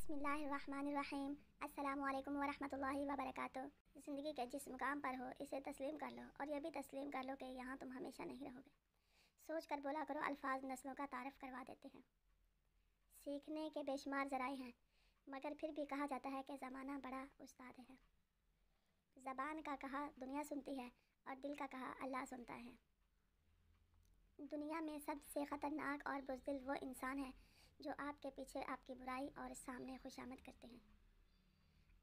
بسم اللہ الرحمن الرحیم۔ السلام علیکم ورحمۃ اللہ وبرکاتہ۔ زندگی کے جس مقام پر ہو اسے تسلیم کر لو، اور یہ بھی تسلیم کر لو کہ یہاں تم ہمیشہ نہیں رہو گے۔ سوچ کر بولا کرو، الفاظ نسلوں کا تعارف کروا دیتے ہیں۔ سیکھنے کے بے شمار ذرائع ہیں، مگر پھر بھی کہا جاتا ہے کہ زمانہ بڑا استاد ہے۔ زبان کا کہا دنیا سنتی ہے، اور دل کا کہا اللہ سنتا ہے۔ دنیا میں سب سے خطرناک اور بزدل وہ انسان ہے جو آپ کے پیچھے آپ کی برائی اور سامنے خوشامد کرتے ہیں۔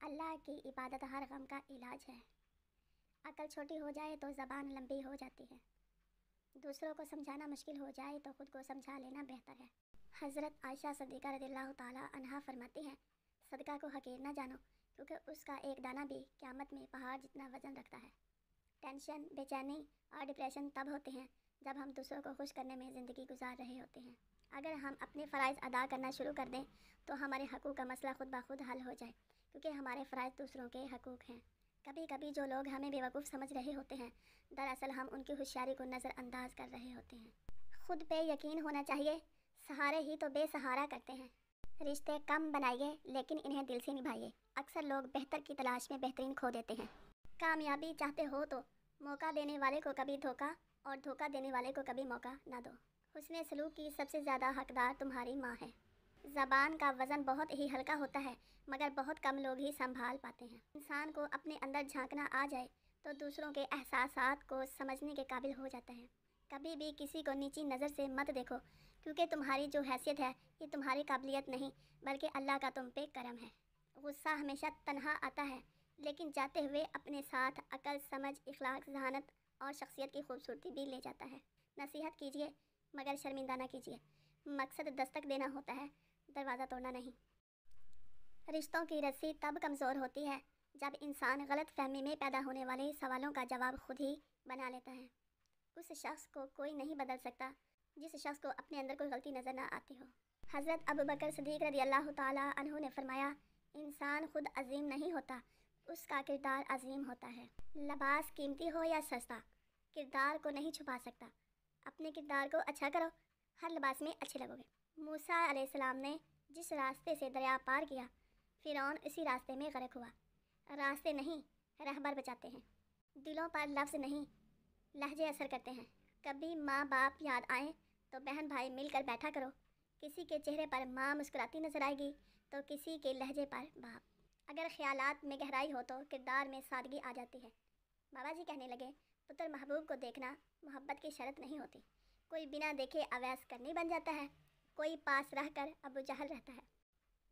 اللہ کی عبادت ہر غم کا علاج ہے۔ عقل چھوٹی ہو جائے تو زبان لمبی ہو جاتی ہے۔ دوسروں کو سمجھانا مشکل ہو جائے تو خود کو سمجھا لینا بہتر ہے۔ حضرت عائشہ صدیقہ رضی اللہ تعالی عنہا فرماتی ہیں، صدقہ کو حقیر نہ جانو، کیونکہ اس کا ایک دانہ بھی قیامت میں پہاڑ جتنا وزن رکھتا ہے۔ ٹینشن، بے چینی اور ڈپریشن تب ہوتے ہیں جب ہم دوسروں کو خوش کرنے میں زندگی گزار رہے ہوتے ہیں۔ اگر ہم اپنے فرائض ادا کرنا شروع کر دیں تو ہمارے حقوق کا مسئلہ خود بخود حل ہو جائے، کیونکہ ہمارے فرائض دوسروں کے حقوق ہیں۔ کبھی کبھی جو لوگ ہمیں بیوقوف سمجھ رہے ہوتے ہیں، دراصل ہم ان کی ہوشیاری کو نظر انداز کر رہے ہوتے ہیں۔ خود پہ یقین ہونا چاہیے، سہارے ہی تو بے سہارا کرتے ہیں۔ رشتے کم بنائیے لیکن انہیں دل سے نبھائیے۔ اکثر لوگ بہتر کی تلاش میں بہترین کھو دیتے ہیں۔ کامیابی چاہتے ہو تو موقع دینے والے کو کبھی دھوکہ، اور دھوکہ دینے والے کو کبھی موقع نہ دو۔ حسن سلوک کی سب سے زیادہ حقدار تمہاری ماں ہے۔ زبان کا وزن بہت ہی ہلکا ہوتا ہے، مگر بہت کم لوگ ہی سنبھال پاتے ہیں۔ انسان کو اپنے اندر جھانکنا آ جائے تو دوسروں کے احساسات کو سمجھنے کے قابل ہو جاتا ہے۔ کبھی بھی کسی کو نیچی نظر سے مت دیکھو، کیونکہ تمہاری جو حیثیت ہے یہ تمہاری قابلیت نہیں بلکہ اللہ کا تم پہ کرم ہے۔ غصہ ہمیشہ تنہا آتا ہے، لیکن جاتے ہوئے اپنے ساتھ عقل، سمجھ، اخلاق، ذہانت اور شخصیت کی خوبصورتی بھی لے جاتا ہے۔ نصیحت کیجیے مگر شرمندہ نہ کیجیے۔ مقصد دستک دینا ہوتا ہے، دروازہ توڑنا نہیں۔ رشتوں کی رسی تب کمزور ہوتی ہے جب انسان غلط فہمی میں پیدا ہونے والے سوالوں کا جواب خود ہی بنا لیتا ہے۔ اس شخص کو کوئی نہیں بدل سکتا جس شخص کو اپنے اندر کوئی غلطی نظر نہ آتی ہو۔ حضرت ابوبکر صدیق رضی اللہ تعالی عنہ نے فرمایا، انسان خود عظیم نہیں ہوتا، اس کا کردار عظیم ہوتا ہے۔ لباس قیمتی ہو یا سستا، کردار کو نہیں چھپا سکتا۔ اپنے کردار کو اچھا کرو، ہر لباس میں اچھے لگو گے۔ موسیٰ علیہ السلام نے جس راستے سے دریا پار کیا، فرعون اسی راستے میں غرق ہوا۔ راستے نہیں، رہبر بچاتے ہیں۔ دلوں پر لفظ نہیں، لہجے اثر کرتے ہیں۔ کبھی ماں باپ یاد آئیں تو بہن بھائی مل کر بیٹھا کرو۔ کسی کے چہرے پر ماں مسکراتی نظر آئے گی تو کسی کے لہجے پر باپ۔ اگر خیالات میں گہرائی ہو تو کردار میں سادگی آ جاتی ہے۔ بابا جی کہنے لگے، پتر محبوب کو دیکھنا محبت کی شرط نہیں ہوتی۔ کوئی بنا دیکھے اویس کرنی بن جاتا ہے، کوئی پاس رہ کر ابو جہل رہتا ہے۔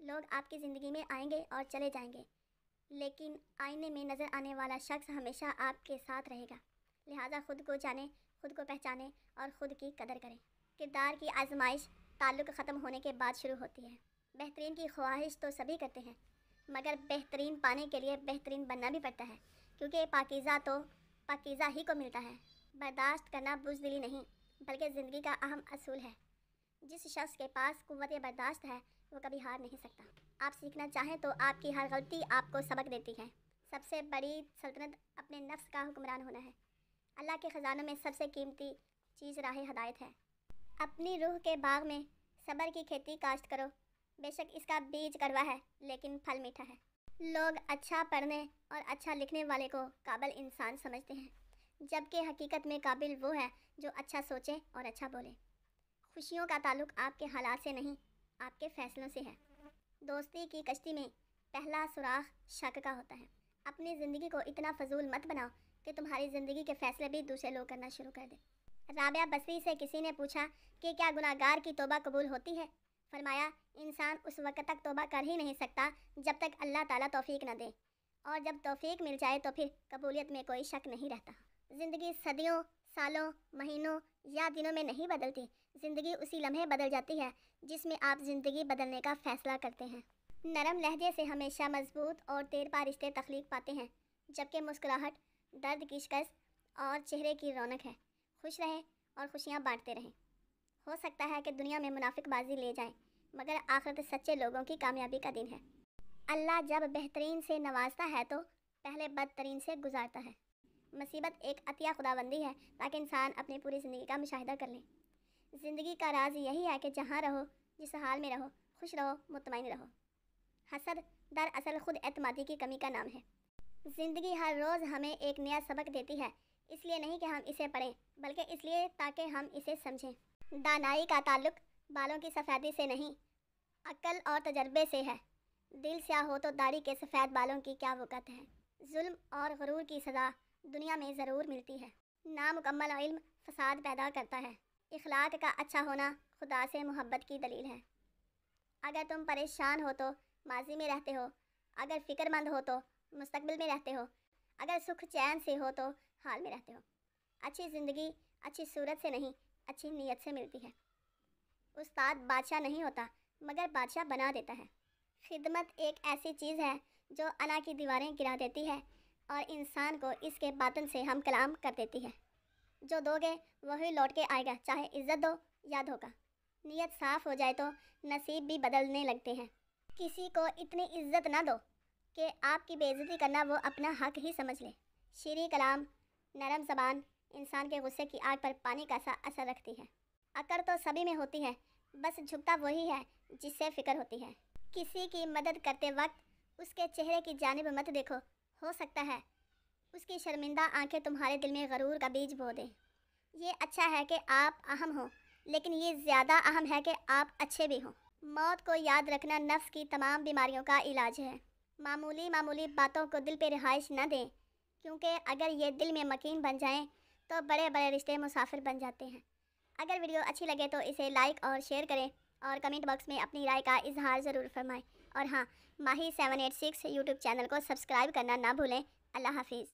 لوگ آپ کی زندگی میں آئیں گے اور چلے جائیں گے، لیکن آئینے میں نظر آنے والا شخص ہمیشہ آپ کے ساتھ رہے گا۔ لہٰذا خود کو جانیں، خود کو پہچانیں اور خود کی قدر کریں۔ کردار کی آزمائش تعلق ختم ہونے کے بعد شروع ہوتی ہے۔ بہترین کی خواہش تو سبھی کرتے ہیں، مگر بہترین پانے کے لیے بہترین بننا بھی پڑتا ہے، کیونکہ پاکیزہ تو پاکیزہ ہی کو ملتا ہے۔ برداشت کرنا بزدلی نہیں بلکہ زندگی کا اہم اصول ہے۔ جس شخص کے پاس قوت برداشت ہے وہ کبھی ہار نہیں سکتا۔ آپ سیکھنا چاہیں تو آپ کی ہر غلطی آپ کو سبق دیتی ہے۔ سب سے بڑی سلطنت اپنے نفس کا حکمران ہونا ہے۔ اللہ کے خزانوں میں سب سے قیمتی چیز راہ ہدایت ہے۔ اپنی روح کے باغ میں صبر کی کھیتی کاشت کرو، بے شک اس کا بیج کڑوا ہے لیکن پھل میٹھا ہے۔ لوگ اچھا پڑھنے اور اچھا لکھنے والے کو قابل انسان سمجھتے ہیں، جبکہ حقیقت میں قابل وہ ہے جو اچھا سوچے اور اچھا بولے۔ خوشیوں کا تعلق آپ کے حالات سے نہیں، آپ کے فیصلوں سے ہے۔ دوستی کی کشتی میں پہلا سوراخ شک کا ہوتا ہے۔ اپنی زندگی کو اتنا فضول مت بناؤ کہ تمہاری زندگی کے فیصلے بھی دوسرے لوگ کرنا شروع کر دیں۔ رابعہ بصری سے کسی نے پوچھا کہ کیا گناہگار کی توبہ قبول ہوتی ہے؟ فرمایا، انسان اس وقت تک توبہ کر ہی نہیں سکتا جب تک اللہ تعالیٰ توفیق نہ دے، اور جب توفیق مل جائے تو پھر قبولیت میں کوئی شک نہیں رہتا۔ زندگی صدیوں، سالوں، مہینوں یا دنوں میں نہیں بدلتی، زندگی اسی لمحے بدل جاتی ہے جس میں آپ زندگی بدلنے کا فیصلہ کرتے ہیں۔ نرم لہجے سے ہمیشہ مضبوط اور دیرپا رشتے تخلیق پاتے ہیں، جبکہ مسکراہٹ درد کی شکست اور چہرے کی رونق ہے۔ خوش رہیں اور خوشیاں بانٹتے رہیں۔ ہو سکتا ہے کہ دنیا میں منافق بازی لے جائیں، مگر آخرت سچے لوگوں کی کامیابی کا دن ہے۔ اللہ جب بہترین سے نوازتا ہے تو پہلے بدترین سے گزارتا ہے۔ مصیبت ایک عطیہ خداوندی ہے تاکہ انسان اپنی پوری زندگی کا مشاہدہ کر لیں۔ زندگی کا راز یہی ہے کہ جہاں رہو، جس حال میں رہو، خوش رہو، مطمئن رہو۔ حسد دراصل خود اعتمادی کی کمی کا نام ہے۔ زندگی ہر روز ہمیں ایک نیا سبق دیتی ہے، اس لیے نہیں کہ ہم اسے پڑھیں بلکہ اس لیے تاکہ ہم اسے سمجھیں۔ دانائی کا تعلق بالوں کی سفیدی سے نہیں، عقل اور تجربے سے ہے۔ دل سیاہ ہو تو داڑھی کے سفید بالوں کی کیا وقت ہے۔ ظلم اور غرور کی سزا دنیا میں ضرور ملتی ہے۔ نامکمل علم فساد پیدا کرتا ہے۔ اخلاق کا اچھا ہونا خدا سے محبت کی دلیل ہے۔ اگر تم پریشان ہو تو ماضی میں رہتے ہو، اگر فکر مند ہو تو مستقبل میں رہتے ہو، اگر سکھ چین سے ہو تو حال میں رہتے ہو۔ اچھی زندگی اچھی صورت سے نہیں، اچھی نیت سے ملتی ہے۔ استاد بادشاہ نہیں ہوتا مگر بادشاہ بنا دیتا ہے۔ خدمت ایک ایسی چیز ہے جو انا کی دیواریں گرا دیتی ہے اور انسان کو اس کے باطن سے ہم کلام کر دیتی ہے۔ جو دو گے وہی لوٹ کے آئے گا، چاہے عزت دو یا دھوکہ۔ نیت صاف ہو جائے تو نصیب بھی بدلنے لگتے ہیں۔ کسی کو اتنی عزت نہ دو کہ آپ کی بے عزتی کرنا وہ اپنا حق ہی سمجھ لے۔ شیریں کلام، نرم زبان انسان کے غصے کی آگ پر پانی کا سا اثر رکھتی ہے۔ اکڑ تو سبھی میں ہوتی ہے، بس جھکتا وہی ہے جس سے فکر ہوتی ہے۔ کسی کی مدد کرتے وقت اس کے چہرے کی جانب مت دیکھو، ہو سکتا ہے اس کی شرمندہ آنکھیں تمہارے دل میں غرور کا بیج بو دیں۔ یہ اچھا ہے کہ آپ اہم ہوں، لیکن یہ زیادہ اہم ہے کہ آپ اچھے بھی ہوں۔ موت کو یاد رکھنا نفس کی تمام بیماریوں کا علاج ہے۔ معمولی باتوں کو دل پہ رہائش نہ دیں، کیونکہ اگر یہ دل میں مکین بن جائیں تو بڑے بڑے رشتے مسافر بن جاتے ہیں۔ اگر ویڈیو اچھی لگے تو اسے لائک اور شیئر کریں اور کمنٹ باکس میں اپنی رائے کا اظہار ضرور فرمائیں۔ اور ہاں، ماہی 786 یوٹیوب چینل کو سبسکرائب کرنا نہ بھولیں۔ اللہ حافظ۔